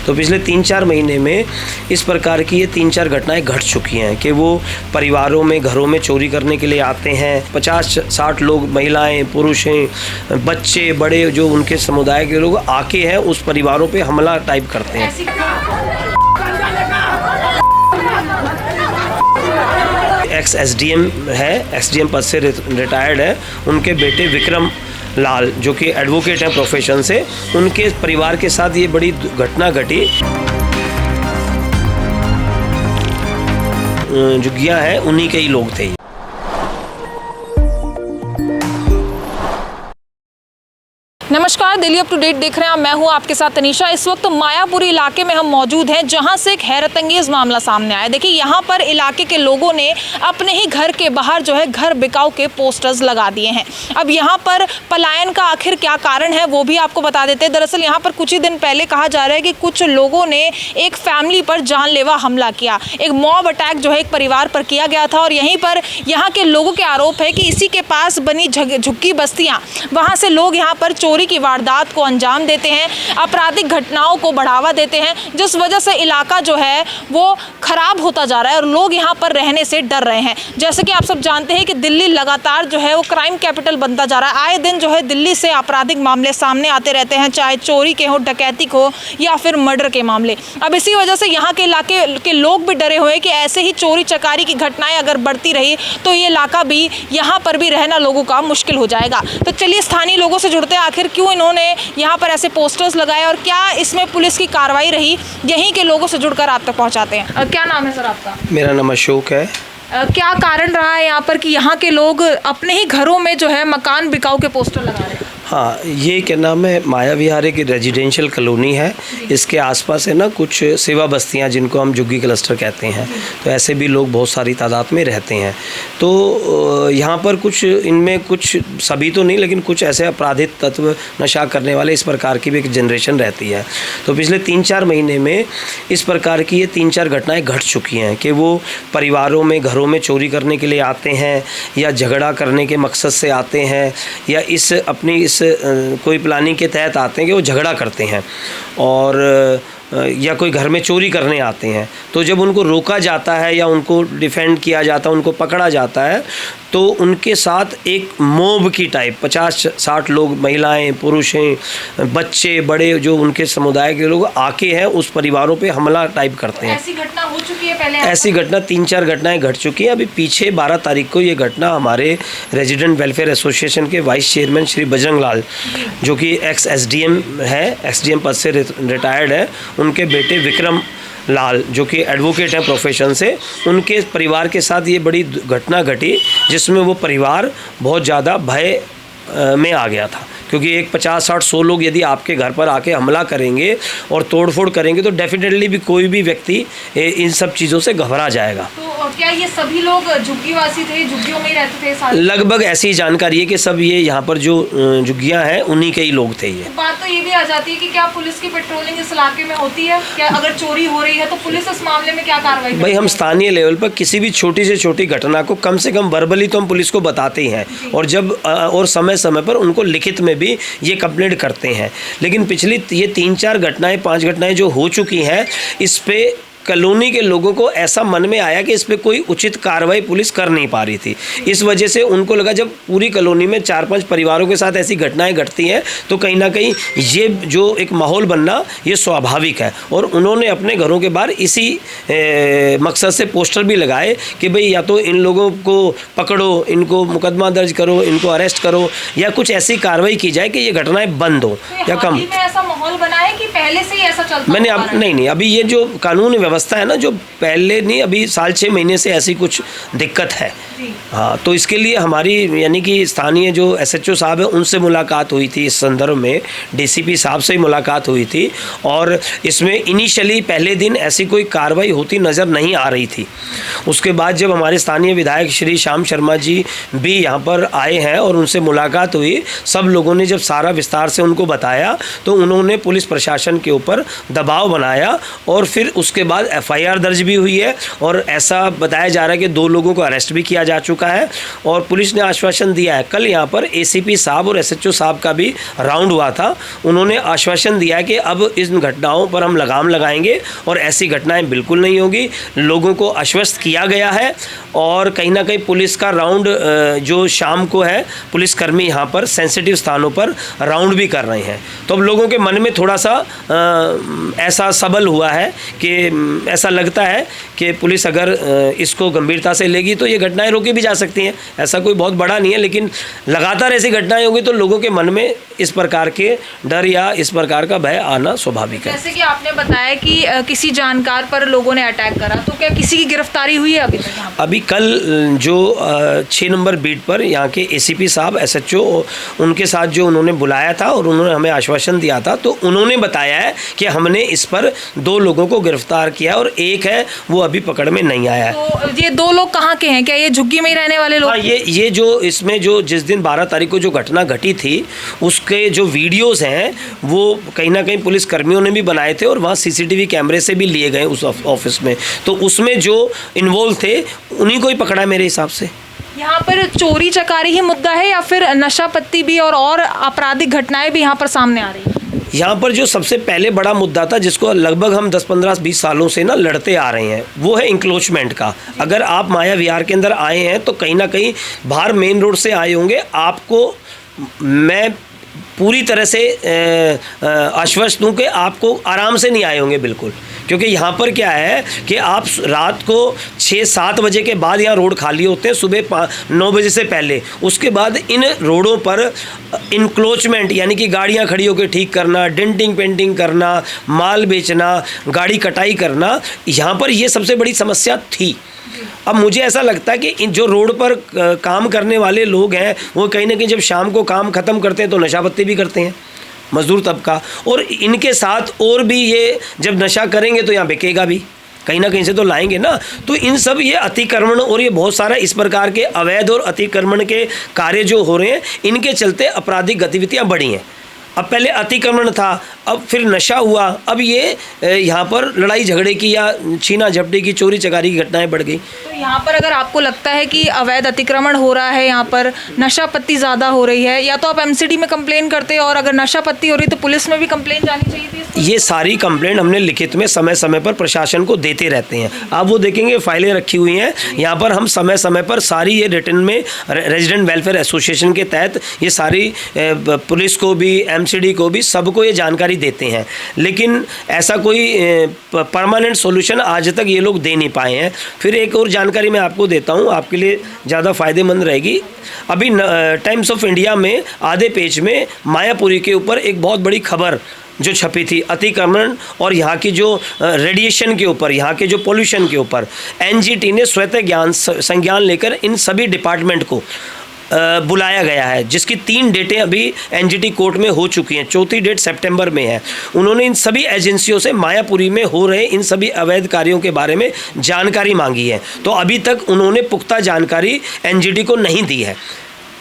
तो पिछले 3-4 महीने में इस प्रकार की ये 3-4 घटनाएं घट चुकी हैं कि वो परिवारों में, घरों में चोरी करने के लिए आते हैं। 50-60 लोग, महिलाएं, पुरुष हैं, बच्चे, बड़े, जो उनके समुदाय के लोग आके हैं उस परिवारों पे हमला टाइप करते हैं। एक्स एसडीएम है, एसडीएम पद से रिटायर्ड है, उनके बेटे विक्रम लाल जो कि एडवोकेट हैं प्रोफेशन से, उनके परिवार के साथ ये बड़ी घटना घटी। जुग्गियाँ हैं, उन्हीं के ही लोग थे। नमस्कार, दिल्ली अप टू डेट देख रहे हैं। मैं हूं आपके साथ तनीषा। इस वक्त मायापुरी इलाके में हम मौजूद हैं, जहां से एक हैरतअंगेज मामला सामने आया। देखिए, यहां पर इलाके के लोगों ने अपने ही घर के बाहर जो है घर बिकाऊ के पोस्टर्स लगा दिए हैं। अब यहां पर पलायन का आखिर क्या कारण है वो भी आपको बता देते हैं। दरअसल यहां पर कुछ ही दिन पहले कहा जा रहा है कि कुछ लोगों ने एक फैमिली पर जानलेवा हमला किया। एक मॉब अटैक जो है एक परिवार पर किया गया था और यहीं पर यहाँ के लोगों के आरोप है कि इसी के पास बनी झुग्गी बस्तियाँ, वहाँ से लोग यहाँ पर चोरी की वारदात को अंजाम देते हैं, आपराधिक घटनाओं को बढ़ावा देते हैं, जिस वजह से इलाका जो है वो खराब होता जा रहा है और लोग यहाँ पर रहने से डर रहे हैं। जैसे कि आप सब जानते हैं कि दिल्ली लगातार जो है वो क्राइम कैपिटल बनता जा रहा है। आए दिन जो है दिल्ली से आपराधिक मामले सामने आते रहते हैं, चाहे चोरी के हो, डकैती हो या फिर मर्डर के मामले। अब इसी वजह से यहाँ के इलाके के लोग भी डरे हुए हैं कि ऐसे ही चोरी चकारी की घटनाएं अगर बढ़ती रही तो ये इलाका भी, यहाँ पर भी रहना लोगों का मुश्किल हो जाएगा। तो चलिए स्थानीय लोगों से जुड़ते हैं, आखिर क्यों इन्होंने यहाँ पर ऐसे पोस्टर्स लगाए और क्या इसमें पुलिस की कार्रवाई रही, यहीं के लोगों से जुड़कर आप तक पहुँचाते हैं। क्या नाम है सर आपका? मेरा नाम अशोक है। क्या कारण रहा है यहाँ पर कि यहाँ के लोग अपने ही घरों में जो है मकान बिकाऊ के पोस्टर लगा रहे हैं? हाँ, ये क्या नाम है, माया विहार एक रेजिडेंशियल कॉलोनी है। इसके आसपास है ना कुछ सेवा बस्तियाँ जिनको हम झुग्गी क्लस्टर कहते हैं। तो ऐसे भी लोग बहुत सारी तादाद में रहते हैं। तो यहाँ पर कुछ, इनमें कुछ, सभी तो नहीं लेकिन कुछ ऐसे आपराधिक तत्व, नशा करने वाले, इस प्रकार की भी एक जनरेशन रहती है। तो पिछले 3-4 महीने में इस प्रकार की ये 3-4 घटनाएं घट चुकी हैं कि वो परिवारों में, घरों में चोरी करने के लिए आते हैं या झगड़ा करने के मकसद से आते हैं या इस कोई प्लानिंग के तहत आते हैं कि वो झगड़ा करते हैं और या कोई घर में चोरी करने आते हैं। तो जब उनको रोका जाता है या उनको डिफेंड किया जाता है, उनको पकड़ा जाता है, तो उनके साथ एक मोब की टाइप 50-60 लोग, महिलाएं, पुरुष हैं, बच्चे, बड़े, जो उनके समुदाय के लोग आके हैं उस परिवारों पे हमला टाइप करते हैं। ऐसी घटना हो चुकी है पहले? ऐसी घटना 3-4 घटनाएं घट चुकी हैं। अभी पीछे 12 तारीख को ये घटना हमारे रेजिडेंट वेलफेयर एसोसिएशन के वाइस चेयरमैन श्री बजरंग लाल, जो कि एक्स एसडीएम है, एसडीएम पद से रिटायर्ड है, उनके बेटे विक्रम लाल जो कि एडवोकेट हैं प्रोफेशन से, उनके परिवार के साथ ये बड़ी घटना घटी जिसमें वो परिवार बहुत ज़्यादा भय में आ गया था। क्योंकि एक 50-60-100 लोग यदि आपके घर पर आके हमला करेंगे और तोड़फोड़ करेंगे तो डेफिनेटली भी कोई भी व्यक्ति इन सब चीज़ों से घबरा जाएगा। तो क्या ये सभी लोग झुग्गीवासी थे, झुग्गियों में ही रहते थे सारे? लगभग ऐसी जानकारी है कि सब ये यहाँ पर जो झुग्गियाँ हैं उन्हीं के ही लोग थे। ये बात तो ये भी आ जाती है कि क्या पुलिस की पेट्रोलिंग इस इलाके में होती है? क्या अगर चोरी हो रही है तो पुलिस इस मामले में क्या कार्रवाई? भाई, हम स्थानीय लेवल पर किसी भी छोटी से छोटी घटना को कम से कम वर्बली तो हम पुलिस को बताते ही हैं और जब और समय समय पर उनको लिखित में भी ये कंप्लेंट करते हैं। लेकिन पिछली ये 3-4 घटनाएं, 5 घटनाएं जो हो चुकी हैं, इस पे कॉलोनी के लोगों को ऐसा मन में आया कि इस पे कोई उचित कार्रवाई पुलिस कर नहीं पा रही थी। इस वजह से उनको लगा जब पूरी कॉलोनी में 4-5 परिवारों के साथ ऐसी घटनाएं घटती हैं तो कहीं ना कहीं ये जो एक माहौल बनना ये स्वाभाविक है। और उन्होंने अपने घरों के बाहर इसी मकसद से पोस्टर भी लगाए कि भाई या तो इन लोगों को पकड़ो, इनको मुकदमा दर्ज करो, इनको अरेस्ट करो या कुछ ऐसी कार्रवाई की जाए कि ये घटनाएँ बंद हो या कम। ऐसा माहौल बना है कि पहले से ही ऐसा चलता? मैंने अब नहीं, अभी ये जो कानून व्यवस्था है ना, जो पहले नहीं, अभी 6 महीने से ऐसी कुछ दिक्कत है। हाँ, तो इसके लिए हमारी यानी कि स्थानीय जो एसएचओ साहब है उनसे मुलाकात हुई थी, इस संदर्भ में डीसीपी साहब से ही मुलाकात हुई थी और इसमें इनिशियली पहले दिन ऐसी कोई कार्रवाई होती नज़र नहीं आ रही थी। उसके बाद जब हमारे स्थानीय विधायक श्री श्याम शर्मा जी भी यहाँ पर आए हैं और उनसे मुलाकात हुई, सब लोगों ने जब सारा विस्तार से उनको बताया तो उन्होंने पुलिस प्रशासन के ऊपर दबाव बनाया और फिर उसके बाद एफआईआर दर्ज भी हुई है और ऐसा बताया जा रहा है कि 2 लोगों को अरेस्ट भी किया जा चुका है और पुलिस ने आश्वासन दिया है। कल यहाँ पर एसीपी साहब और एसएचओ साहब का भी राउंड हुआ था। उन्होंने आश्वासन दिया है कि अब इन घटनाओं पर हम लगाम लगाएंगे और ऐसी घटनाएं बिल्कुल नहीं होगी। लोगों को आश्वस्त किया गया है और कहीं ना कहीं पुलिस का राउंड जो शाम को है, पुलिसकर्मी यहाँ पर सेंसिटिव स्थानों पर राउंड भी कर रहे हैं। तो अब लोगों के मन में थोड़ा सा ऐसा सबल हुआ है कि ऐसा लगता है कि पुलिस अगर इसको गंभीरता से लेगी तो ये घटनाएं रोकी भी जा सकती हैं। ऐसा कोई बहुत बड़ा नहीं है, लेकिन लगातार ऐसी घटनाएं होंगी तो लोगों के मन में इस प्रकार के डर या इस प्रकार का भय आना स्वाभाविक है। जैसे कि आपने बताया कि किसी जानकार पर लोगों ने अटैक करा, तो क्या किसी की गिरफ्तारी हुई है अभी तक? अभी कल जो 6 नंबर बीट पर यहाँ के एसीपी साहब, एसएचओ, उनके साथ जो उन्होंने बुलाया था और उन्होंने हमें आश्वासन दिया था, तो उन्होंने बताया है कि हमने इस पर 2 लोगों को गिरफ्तार किया और एक है वो अभी पकड़ में नहीं आया है। तो ये 2 लोग कहाँ के हैं? क्या ये झुग्गी में ही रहने वाले लोग? हाँ, ये जो इसमें जो जिस दिन 12 तारीख को जो घटना घटी थी उसके जो वीडियोस हैं वो कहीं ना कहीं पुलिस कर्मियों ने भी बनाए थे और वहाँ सीसीटीवी कैमरे से भी लिए गए उस ऑफिस में। तो उसमें जो इन्वॉल्व थे उन्हीं को ही पकड़ा है मेरे हिसाब से। यहाँ पर चोरी चकारी ही मुद्दा है या फिर नशा पत्ती भी और आपराधिक घटनाएं भी यहाँ पर सामने आ रही हैं? यहाँ पर जो सबसे पहले बड़ा मुद्दा था जिसको लगभग हम 10-15-20 सालों से ना लड़ते आ रहे हैं, वो है इंक्रोचमेंट का। अगर आप माया विहार के अंदर आए हैं तो कहीं ना कहीं बाहर मेन रोड से आए होंगे, आपको मैं पूरी तरह से आश्वस्त हूँ कि आपको आराम से नहीं आए होंगे बिल्कुल। क्योंकि यहाँ पर क्या है कि आप रात को 6-7 बजे के बाद यहाँ रोड खाली होते हैं, सुबह 9 बजे से पहले। उसके बाद इन रोडों पर इंक्रोचमेंट यानी कि गाड़ियाँ खड़ी होकर ठीक करना, डेंटिंग पेंटिंग करना, माल बेचना, गाड़ी कटाई करना, यहाँ पर ये सबसे बड़ी समस्या थी। अब मुझे ऐसा लगता है कि इन जो रोड पर काम करने वाले लोग हैं वो कहीं ना कहीं जब शाम को काम ख़त्म करते हैं तो नशा पत्ती भी करते हैं, मजदूर तबका, और इनके साथ और भी ये जब नशा करेंगे तो यहाँ बिकेगा भी, कहीं ना कहीं से तो लाएंगे ना। तो इन सब ये अतिक्रमण और ये बहुत सारा इस प्रकार के अवैध और अतिक्रमण के कार्य जो हो रहे हैं, इनके चलते आपराधिक गतिविधियाँ बढ़ी हैं। अब पहले अतिक्रमण था, अब फिर नशा हुआ, अब ये यहाँ पर लड़ाई झगड़े की या छीना झपटी की, चोरी चकारी की घटनाएं बढ़ गई। तो यहाँ पर अगर आपको लगता है कि अवैध अतिक्रमण हो रहा है, यहाँ पर नशा पत्ती ज़्यादा हो रही है, या तो आप एमसीडी में कंप्लेन करते हो और अगर नशा पत्ती हो रही तो पुलिस में भी कंप्लेन जानी चाहिए थी? ये सारी कंप्लेंट हमने लिखित में समय समय पर प्रशासन को देते रहते हैं। आप वो देखेंगे फाइलें रखी हुई हैं यहाँ पर, हम समय समय पर सारी ये रिटर्न में रेजिडेंट वेलफेयर एसोसिएशन के तहत ये सारी पुलिस को भी, एमसीडी को भी, सबको ये जानकारी देते हैं। लेकिन ऐसा कोई परमानेंट सॉल्यूशन आज तक ये लोग दे नहीं पाए हैं। फिर एक और जानकारी मैं आपको देता हूँ, आपके लिए ज़्यादा फ़ायदेमंद रहेगी। अभी टाइम्स ऑफ इंडिया में आधे पेज में मायापुरी के ऊपर एक बहुत बड़ी खबर जो छपी थी अतिक्रमण और यहाँ की जो रेडिएशन के ऊपर, यहाँ के जो पोल्यूशन के ऊपर, एनजीटी ने स्वतः संज्ञान लेकर इन सभी डिपार्टमेंट को बुलाया गया है, जिसकी 3 डेटें अभी एनजीटी कोर्ट में हो चुकी हैं। 4थी डेट सितंबर में है। उन्होंने इन सभी एजेंसियों से मायापुरी में हो रहे इन सभी अवैध कार्यों के बारे में जानकारी मांगी है। तो अभी तक उन्होंने पुख्ता जानकारी एनजीटी को नहीं दी है।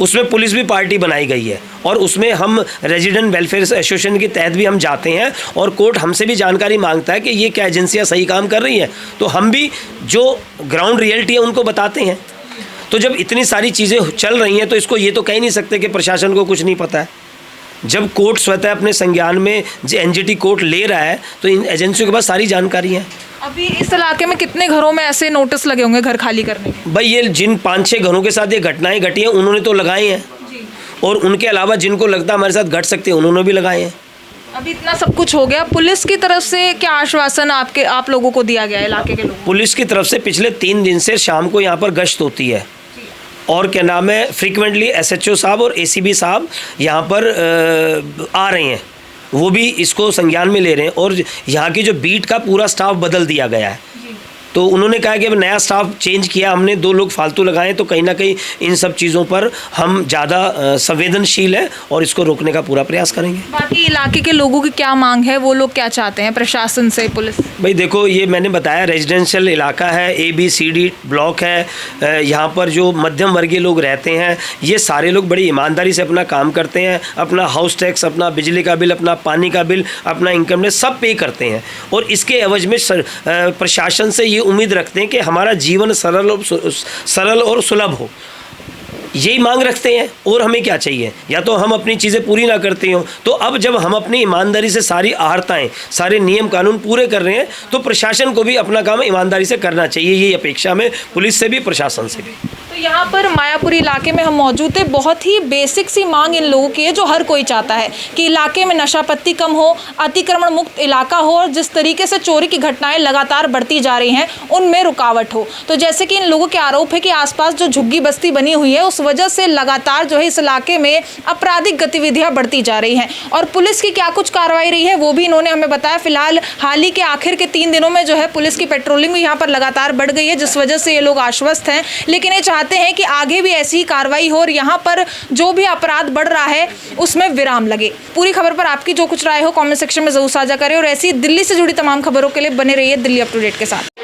उसमें पुलिस भी पार्टी बनाई गई है और उसमें हम रेजिडेंट वेलफेयर एसोसिएशन के तहत भी हम जाते हैं और कोर्ट हमसे भी जानकारी मांगता है कि ये क्या एजेंसियां सही काम कर रही हैं, तो हम भी जो ग्राउंड रियलिटी है उनको बताते हैं। तो जब इतनी सारी चीज़ें चल रही हैं तो इसको ये तो कह नहीं सकते कि प्रशासन को कुछ नहीं पता है। जब कोर्ट स्वतः अपने संज्ञान में जो एनजीटी कोर्ट ले रहा है तो इन एजेंसियों के पास सारी जानकारी है। अभी इस इलाके में कितने घरों में ऐसे नोटिस लगे होंगे घर खाली करने के? भाई ये जिन 5-6 घरों के साथ ये घटनाएं घटी हैं उन्होंने तो लगाए हैं जी। और उनके अलावा जिनको लगता है हमारे साथ घट सकते हैं उन्होंने भी लगाए हैं। अभी इतना सब कुछ हो गया, पुलिस की तरफ से क्या आश्वासन आप लोगों को दिया गया है इलाके के लोगों? पुलिस की तरफ से पिछले 3 दिन से शाम को यहाँ पर गश्त होती है और क्या नाम है, फ्रीक्वेंटली एसएचओ साहब और एसीबी साहब यहाँ पर आ रहे हैं, वो भी इसको संज्ञान में ले रहे हैं। और यहाँ की जो बीट का पूरा स्टाफ बदल दिया गया है। तो उन्होंने कहा कि अब नया स्टाफ चेंज किया हमने, 2 लोग फालतू लगाए, तो कहीं ना कहीं इन सब चीज़ों पर हम ज़्यादा संवेदनशील हैं और इसको रोकने का पूरा प्रयास करेंगे। बाकी इलाके के लोगों की क्या मांग है, वो लोग क्या चाहते हैं प्रशासन से, पुलिस? भाई देखो, ये मैंने बताया रेजिडेंशियल इलाका है, ABCD ब्लॉक है। यहाँ पर जो मध्यम वर्गीय लोग रहते हैं ये सारे लोग बड़ी ईमानदारी से अपना काम करते हैं, अपना हाउस टैक्स, अपना बिजली का बिल, अपना पानी का बिल, अपना इनकम टैक्स सब पे करते हैं और इसके एवज में प्रशासन से ये उम्मीद रखते हैं कि हमारा जीवन सरल और सुलभ हो, यही मांग रखते हैं। और हमें क्या चाहिए, या तो हम अपनी चीज़ें पूरी ना करते हों। तो अब जब हम अपनी ईमानदारी से सारी आहर्ताएँ, सारे नियम कानून पूरे कर रहे हैं, तो प्रशासन को भी अपना काम ईमानदारी से करना चाहिए। यही अपेक्षा में पुलिस से भी, प्रशासन से भी। तो यहाँ पर मायापुरी इलाके में हम मौजूद थे। बहुत ही बेसिक सी मांग इन लोगों की है जो हर कोई चाहता है कि इलाके में नशा पत्ती कम हो, अतिक्रमण मुक्त इलाका हो, और जिस तरीके से चोरी की घटनाएं लगातार बढ़ती जा रही हैं उनमें रुकावट हो। तो जैसे कि इन लोगों के आरोप है कि आसपास जो झुग्गी बस्ती बनी हुई है उस वजह से लगातार जो है इस इलाके में आपराधिक गतिविधियां बढ़ती जा रही हैं। और पुलिस की क्या कुछ कार्रवाई रही है वो भी इन्होंने हमें बताया। फिलहाल हाल ही के आखिर के 3 दिनों में जो है पुलिस की पेट्रोलिंग यहाँ पर लगातार बढ़ गई है, जिस वजह से ये लोग आश्वस्त हैं, लेकिन ये चाहते हैं कि आगे भी ऐसी ही कार्रवाई हो और यहाँ पर जो भी अपराध बढ़ रहा है उसमें विराम लगे। पूरी खबर पर आपकी जो कुछ राय हो कमेंट सेक्शन में जरूर साझा करें, और ऐसी दिल्ली से जुड़ी तमाम खबरों के लिए बने रहिए दिल्ली अप टू डेट के साथ।